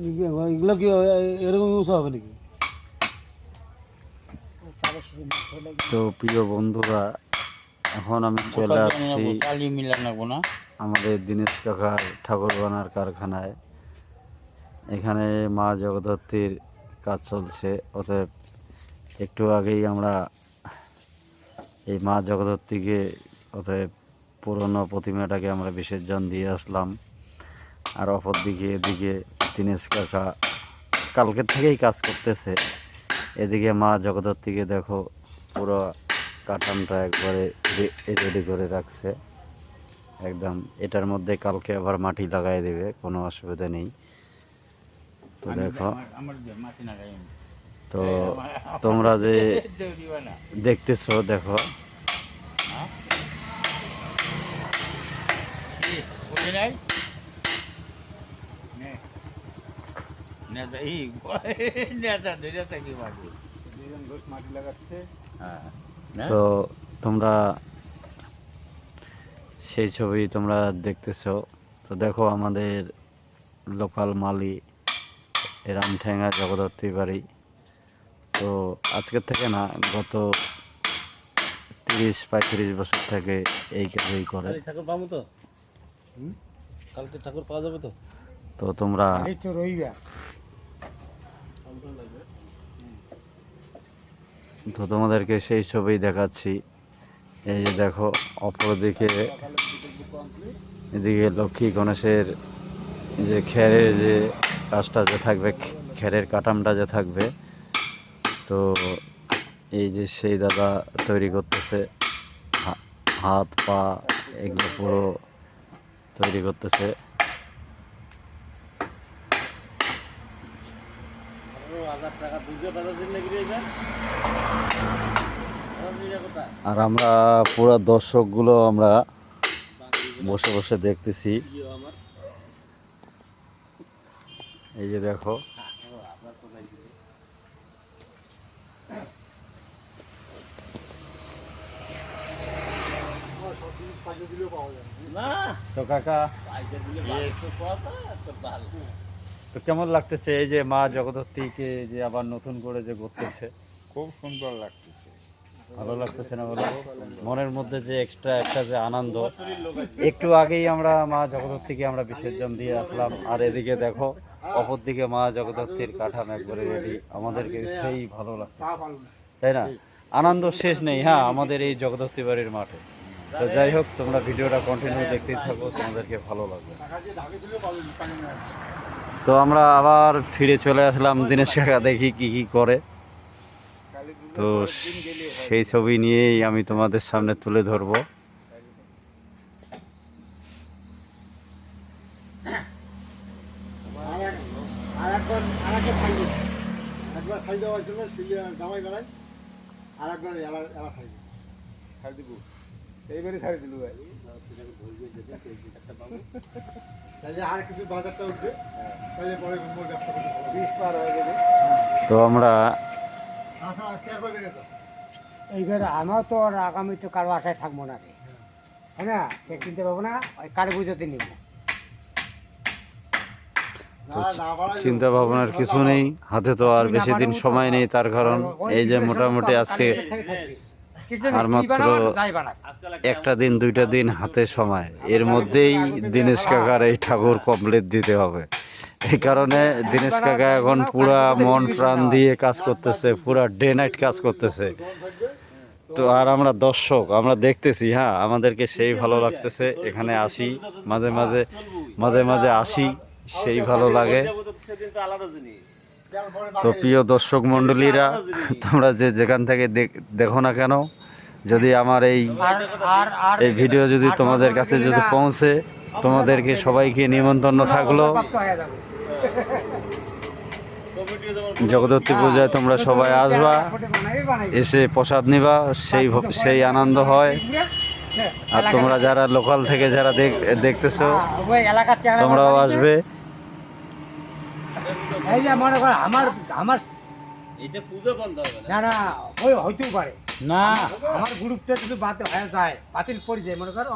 এগুলো কি এরকম ইউজ হবে নাকি? তো প্রিয় বন্ধুরা, এখন আমি চলে আসছি আমাদের দীনেশ কাকার ঠাকুর বানার কারখানায়। এখানে মা জগদ্ধাত্রীর কাজ চলছে। অতএব একটু আগেই আমরা এই মা জগদ্ধাত্রীকে অতএব পুরনো প্রতিমাটাকে আমরা বিসর্জন দিয়ে আসলাম। আর অপরদিকে এদিকে দীনেশ কাকা কালকের থেকেই কাজ করতেছে। এদিকে মা জগদ্ধাত্রীকে দেখো পুরো কাঠামটা একবারে রেডি করে রাখছে একদম। এটার মধ্যে কালকে আবার মাটি লাগাই দেবে, কোনো অসুবিধা নেই। তো দেখো, তো তোমরা যে দেখতেছো দেখো, তো তোমরা সেই ছবি তোমরা দেখতেছো। তো দেখো আমাদের লোকাল মালি রামঠেঙ্গা জগদ্ধাত্রী বাড়ি। তো আজকের থেকে না, গত 30-35 বছর থেকে এই কাজই করে। ঠাকুর পাবো তো? কালকে ঠাকুর পাওয়া যাবে তো? তো তোমরা তো তোমাদেরকে সেই ছবি দেখাচ্ছি। এই যে দেখো, অপরদিকে এদিকে লক্ষ্মী গণেশের যে খেরের যে কাজটা যে থাকবে, খেরের কাঠামটা যে থাকবে, তো এই যে সেই দাদা তৈরি করতেছে, হাত পা এগুলো পুরো তৈরি করতেছে। আর আমরা পুরো দর্শকগুলো আমরা বসে বসে দেখতেছি। এই যে দেখো, তো কাকা, তো কেমন লাগতেছে এই যে মা জগদ্ধাত্রীকে যে আবার নতুন করে যে করতেছে? খুব সুন্দর লাগতেছে। ভালো লাগতেছে না বলো? মনের মধ্যে যে এক্সট্রা একটা যে আনন্দ। একটু আগেই আমরা মা জগদ্ধাত্রীকে আমরা বিসর্জন দিয়ে আসলাম, আর এদিকে দেখো অপর দিকে মা জগদ্ধাত্রীর কাঠাম একবারে রেডি। আমাদেরকে সেই ভালো লাগছে, তাই না? আনন্দ শেষ নেই হ্যাঁ আমাদের এই জগদ্ধাত্রী বাড়ির মাঠে। তো যাই হোক, তোমরা ভিডিওটা কন্টিনিউ দেখতেই থাকো, তোমাদেরকে ভালো লাগবে। তো আমরা আবার ফিরে চলে আসলাম দীনেশ কাকা, দেখি কি কি করে। তো সেই ছবি নিয়েই আমি তোমাদের সামনে তুলে ধরবো। এইবারে ছাড়ি দিল ভাই। আর কিছু বাজারটা উঠবে, তাহলে পরে ব্যবসা করতে হবে। 20 পার হয়ে যাবে। তো আমরা এইবার আমার তো আর আগামী তো কারো আশায় থাকবো না রে, তাই না? কিনতে পাবো না, ওই কার বুঝতে নিব। চিন্তা ভাবনার কিছু নেই, হাতে তো আর বেশি দিন সময় নেই। তার কারণ এই যে মোটামুটি আজকে আর মাত্র 1টা দিন 2টা দিন হাতে সময়, এর মধ্যেই দীনেশ কাকার এই ঠাকুর কমপ্লিট দিতে হবে। এই কারণে দীনেশ কাকা এখন পুরা মন প্রাণ দিয়ে কাজ করতেছে, পুরা ডে নাইট কাজ করতেছে। তো আর আমরা দর্শক, আমরা দেখতেছি, হ্যাঁ আমাদেরকে সেই ভালো লাগতেছে। এখানে আসি মাঝে মাঝে, মাঝে মাঝে আসি, সেই ভালো লাগে। তো প্রিয় দর্শক মণ্ডলীরা, তোমরা যে যেখান থেকে দেখো না কেন, যদি আমার এই ভিডিও যদি তোমাদের কাছে যদি পৌঁছে, তোমাদেরকে সবাইকে নিমন্ত্রণ থাকলো। জগদ্ধাত্রী পূজায় তোমরা সবাই আসবা, এসে প্রসাদ নিবা, সেই আনন্দ হয়। আর তোমরা যারা লোকাল থেকে যারা দেখতেছো, তোমরাও আসবে। এই যে মনে কর আমার আমার এটা পুজো বন্ধ হবে না, না ওই হইতেও পারে না, আমার গ্রুপটা যদি বাতিল হয়ে যায়, বাতিল পড়ে যায় মনে কর।